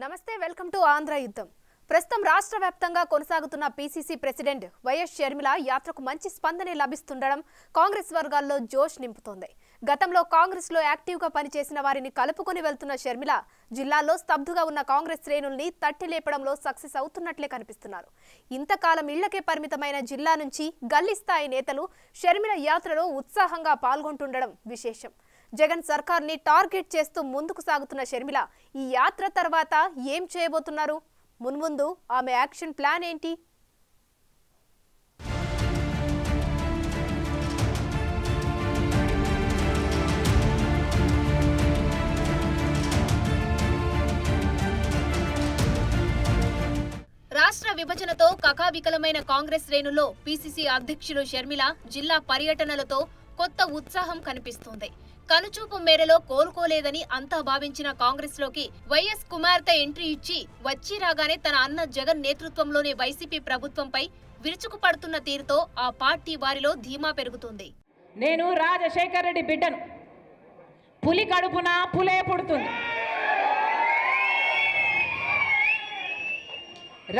నమస్తే welcome to Andhra యుద్ధం. ప్రస్తుతం రాష్ట్ర వ్యాప్తంగా కొనసాగుతున్న పీసీసీ ప్రెసిడెంట్ వైఎస్ షర్మిల యాత్రకు మంచి స్పందన లభిస్తుండడం కాంగ్రెస్ వర్గాల్లో జోష్ నింపుతోంది. గతంలో కాంగ్రెస్ లో యాక్టివ్ గా పనిచేసిన వారిని కలుపుకొని వెళ్తున్న షర్మిల జిల్లాలో స్తబ్దుగా ఉన్న కాంగ్రెస్ శ్రేణుల్ని తట్టి లేపడంలో సక్సెస్ అవుతున్నట్లే కనిపిస్తున్నారు. ఇంతకాలం ఇళ్లకే పరిమితమైన జిల్లా నుంచి గల్లీ స్థాయి నేతలు షర్మిల యాత్రలో ఉత్సాహంగా పాల్గొంటుండడం విశేషం. జగన్ సర్కార్ని టార్గెట్ చేస్తూ ముందుకు సాగుతున్న షర్మిల ఈ యాత్ర తర్వాత ఏం చేయబోతున్నారు? మున్ముందు ఆమె యాక్షన్ ప్లాన్ ఏంటి? రాష్ట్ర విభజనతో కకావికలమైన కాంగ్రెస్ శ్రేణుల్లో పీసీసీ అధ్యక్షులు షర్మిల జిల్లా పర్యటనలతో కొత్త ఉత్సాహం కనిపిస్తోంది. కనుచూపు మేరలో కోలుకోలేదని అంతా భావించిన కాంగ్రెస్ లోకి వైఎస్ కుమార్తె ఎంట్రీ ఇచ్చి వచ్చి రాగానే తన అన్న జగన్ నేతృత్వంలోని వైసీపీ ప్రభుత్వంపై విరుచుకు పడుతున్న తీరుతో ఆ పార్టీ వారిలో ధీమా పెరుగుతుంది. నేను రాజశేఖర్ రెడ్డి బిడ్డను. పులి కడుపున పులే పుడుతుంది.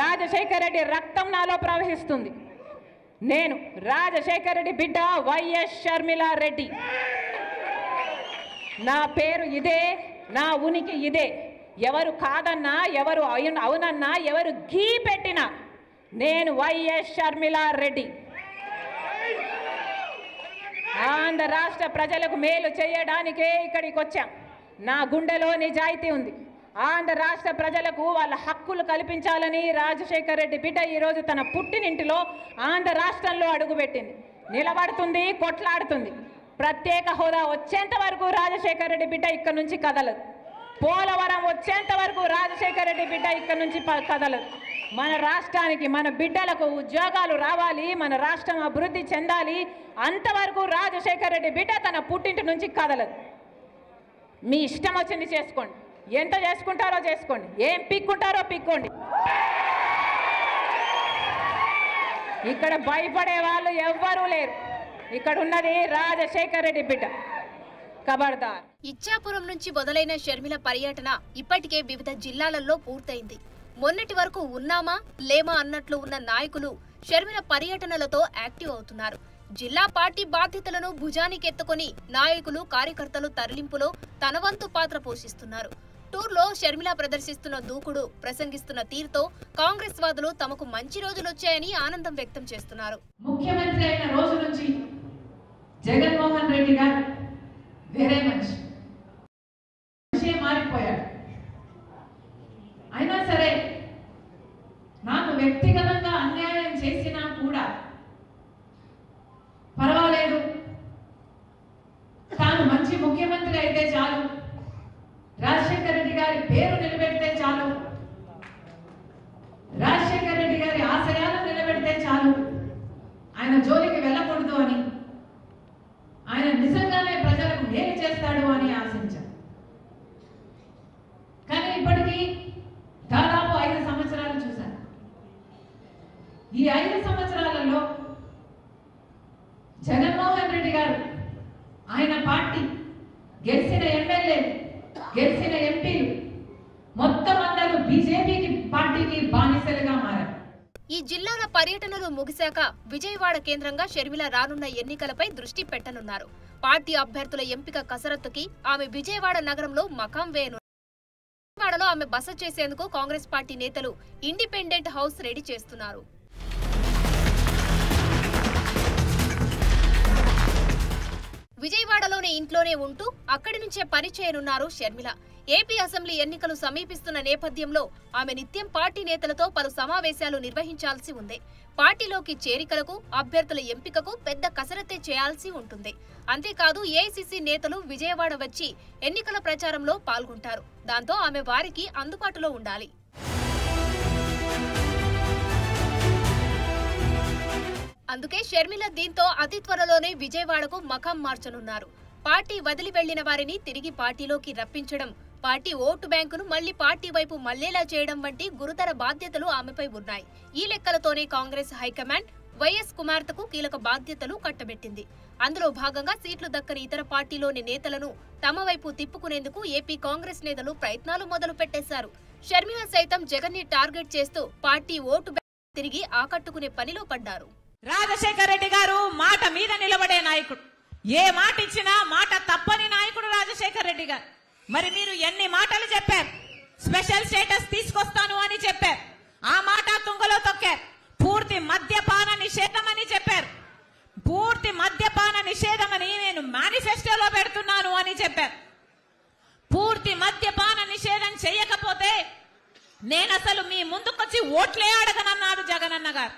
రాజశేఖర్ రెడ్డి రక్తం నాలో ప్రవహిస్తుంది. నేను రాజశేఖర్ రెడ్డి బిడ్డ వైఎస్ షర్మిల రెడ్డి. నా పేరు ఇదే, నా ఉనికి ఇదే. ఎవరు కాదన్నా, ఎవరు అవునన్నా, ఎవరు గీ పెట్టినా నేను వైఎస్ షర్మిల రెడ్డి. ఆంధ్ర రాష్ట్ర ప్రజలకు మేలు చేయడానికే ఇక్కడికి వచ్చాం. నా గుండెలో నిజాయితీ ఉంది. ఆంధ్ర రాష్ట్ర ప్రజలకు వాళ్ళ హక్కులు కల్పించాలని రాజశేఖర్ రెడ్డి బిడ్డ ఈరోజు తన పుట్టినింటిలో ఆంధ్ర రాష్ట్రంలో అడుగుపెట్టింది. నిలబడుతుంది, కొట్లాడుతుంది. ప్రత్యేక హోదా వచ్చేంత వరకు రాజశేఖర్ రెడ్డి బిడ్డ ఇక్కడ నుంచి కదలదు. పోలవరం వచ్చేంత వరకు రాజశేఖర్ రెడ్డి బిడ్డ ఇక్కడ నుంచి కదలదు. మన రాష్ట్రానికి, మన బిడ్డలకు ఉద్యోగాలు రావాలి, మన రాష్ట్రం అభివృద్ధి చెందాలి. అంతవరకు రాజశేఖర్ రెడ్డి బిడ్డ తన పుట్టింటి నుంచి కదలదు. మీ ఇష్టం వచ్చింది చేసుకోండి. ఎంత చేసుకుంటారో చేసుకోండి. ఏం పిక్కుంటారో పిక్కోండి. ఇక్కడ భయపడే వాళ్ళు ఎవ్వరూ లేరు. ఇక్కడ ఉన్నది రాజశేఖర్ రెడ్డి బిడ్డ. ఖబర్దార్. ఇచ్చాపురం నుంచి మొదలైన షర్మిల పర్యటన ఇప్పటికే వివిధ జిల్లాలలో పూర్తయింది. మొన్నటి వరకు ఉన్నామా లేమా అన్నట్లు ఉన్న నాయకులు షర్మిల పర్యటనలతో యాక్టివ్ అవుతున్నారు. జిల్లా పార్టీ బాధ్యతలను భుజానికెత్తుకొని నాయకులు, కార్యకర్తలు తరలింపులో తన వంతు పాత్ర పోషిస్తున్నారు. టూర్లో షర్మిల ప్రదర్శిస్తున్న దూకుడు, ప్రసంగిస్తున్న తీరుతో కాంగ్రెస్ వాదులు తమకు మంచి రోజులొచ్చాయని ఆనందం వ్యక్తం చేస్తున్నారు. ముఖ్యమంత్రి అయిన రోజు నుంచి జగన్మోహన్ రెడ్డి గారు వేరే మనిషి మారిపోయాడు. అయినా సరే నాకు వ్యక్తిగతంగా అన్యాయం చేసినా కూడా పర్వాలేదు, తాను మంచి ముఖ్యమంత్రి అయితే చాలు, రాజశేఖర్ రెడ్డి గారి పేరు నిలబెడితే చాలు, రాజశేఖర్ రెడ్డి గారి ఆశయాలను నిలబెడితే చాలు, ఆయన జోలికి వెళ్ళకూడదు అని, ఆయన నిజంగానే ప్రజలకు మేలు చేస్తాడు అని ఆశించారు. కానీ ఇప్పటికీ దాదాపు 5 సంవత్సరాలు చూశాను. ఈ 5 సంవత్సరాలలో జగన్మోహన్ రెడ్డి గారు, ఆయన పార్టీ, గెలిచిన ఎమ్మెల్యేలు, గెలిచిన ఎంపీలు మొత్తం అందరూ బీజేపీకి పార్టీకి బానిసలుగా మారారు. ఈ జిల్లాల పర్యటనలు ముగిశాక విజయవాడ కేంద్రంగా షర్మిల రానున్న ఎన్నికలపై దృష్టి పెట్టనున్నారు. పార్టీ అభ్యర్థుల ఎంపిక కసరత్తుకి ఆమె విజయవాడ నగరంలో మకాం వేయనున్నారు. విజయవాడలో ఆమె బస చేసేందుకు కాంగ్రెస్ పార్టీ నేతలు ఇండిపెండెంట్ హౌస్ రెడీ చేస్తున్నారు. విజయవాడలోని ఇంట్లోనే ఉంటూ అక్కడి నుంచే పని చేయనున్నారు షర్మిల. ఏపీ అసెంబ్లీ ఎన్నికలు సమీపిస్తున్న నేపథ్యంలో ఆమె నిత్యం పార్టీ నేతలతో పలు సమావేశాలు నిర్వహించాల్సి ఉంది. పార్టీలోకి చేరికలకు, అభ్యర్థుల ఎంపికకు పెద్ద కసరత్తే చేయాల్సి ఉంటుంది. అంతేకాదు ఏఐసీసీ నేతలు విజయవాడ వచ్చి ఎన్నికల ప్రచారంలో పాల్గొంటారు. దాంతో ఆమె వారికి అందుబాటులో ఉండాలి. అందుకే షర్మిల దీంతో అతి త్వరలోనే విజయవాడకు మకాం మార్చనున్నారు. పార్టీ వదిలి వెళ్లిన వారిని తిరిగి పార్టీలోకి రప్పించడం, పార్టీ ఓటు బ్యాంకును మళ్లీ పార్టీ వైపు మళ్లేలా చేయడం వంటి గురుతర బాధ్యతలు ఆమెపై ఉన్నాయి. ఈ లెక్కలతోనే కాంగ్రెస్ హైకమాండ్ వైఎస్ కుమార్తెకు కీలక బాధ్యతలు కట్టబెట్టింది. అందులో భాగంగా సీట్లు దక్కని ఇతర పార్టీలోని నేతలను తమ వైపు తిప్పుకునేందుకు ఏపీ కాంగ్రెస్ నేతలు ప్రయత్నాలు మొదలు పెట్టేశారు. షర్మిల సైతం జగన్ ని టార్గెట్ చేస్తూ పార్టీ ఓటు బ్యాంక్ తిరిగి ఆకట్టుకునే పనిలో పడ్డారు. రాజశేఖర్ రెడ్డి గారు మాట మీద నిలబడే నాయకుడు, ఏ మాట ఇచ్చినా మాట తప్పని నాయకుడు రాజశేఖర్ రెడ్డి గారు. మరి మీరు ఎన్ని మాటలు చెప్పారు, స్పెషల్ స్టేటస్ తీసుకొస్తాను అని చెప్పారు, ఆ మాట తుంగలో తొక్కారు. పూర్తి మద్యపాన నిషేధం అని చెప్పారు, పూర్తి మద్యపాన నిషేధం అని నేను మేనిఫెస్టోలో పెడుతున్నాను అని చెప్పారు. పూర్తి మద్యపాన నిషేధం చేయకపోతే నేను అసలు మీ ముందుకొచ్చి ఓట్లే అడగనన్నాడు జగనన్న గారు.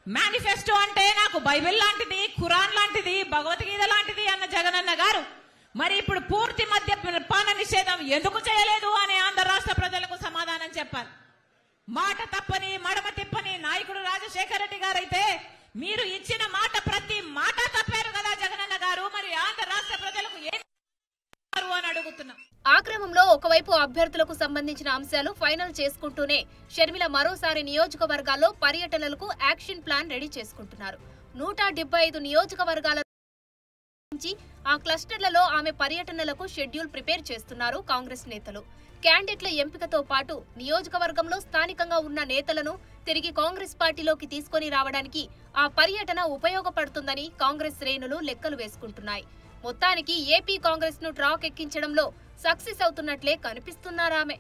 మేనిఫెస్టో అంటే నాకు బైబిల్ లాంటిది, ఖురాన్ లాంటిది, భగవద్గీత లాంటిది అన్న జగనన్న గారు మరి ఇప్పుడు పూర్తి మద్యపాన నిషేధం ఎందుకు చేయలేదు అని ఆంధ్ర రాష్ట్ర ప్రజలకు సమాధానం చెప్పాలి. మాట తప్పని మడమ తిప్పని నాయకుడు రాజశేఖర రెడ్డి గారు అయితే మీరు ఇచ్చిన మాట ప్రతి మాట తప్పారు కదా జగనన్న గారు. మరి ఆంధ్ర రాష్ట్ర ప్రజలకు ఏం అని అడుగుతున్నాం. ఆ క్రమంలో ఒకవైపు అభ్యర్థులకు సంబంధించిన అంశాలు ఫైనల్ చేసుకుంటూనే షర్మిల మరోసారి నియోజకవర్గాల్లో పర్యటనలకు యాక్షన్ ప్లాన్ రెడీ చేసుకుంటున్నారు. 175 నియోజకవర్గాల నుంచి ఆ క్లస్టర్లలో ఆమె పర్యటనలకు షెడ్యూల్ ప్రిపేర్ చేస్తున్నారు కాంగ్రెస్ నేతలు. క్యాండిడేట్ల ఎంపికతో పాటు నియోజకవర్గంలో స్థానికంగా ఉన్న నేతలను తిరిగి కాంగ్రెస్ పార్టీలోకి తీసుకొని రావడానికి ఆ పర్యటన ఉపయోగపడుతుందని కాంగ్రెస్ శ్రేణులు లెక్కలు వేసుకుంటున్నాయి. మొత్తానికి ఏపీ కాంగ్రెస్ ను ట్రాక్ ఎక్కించడంలో సక్సెస్ అవుతున్నట్లే కనిపిస్తున్నారామె.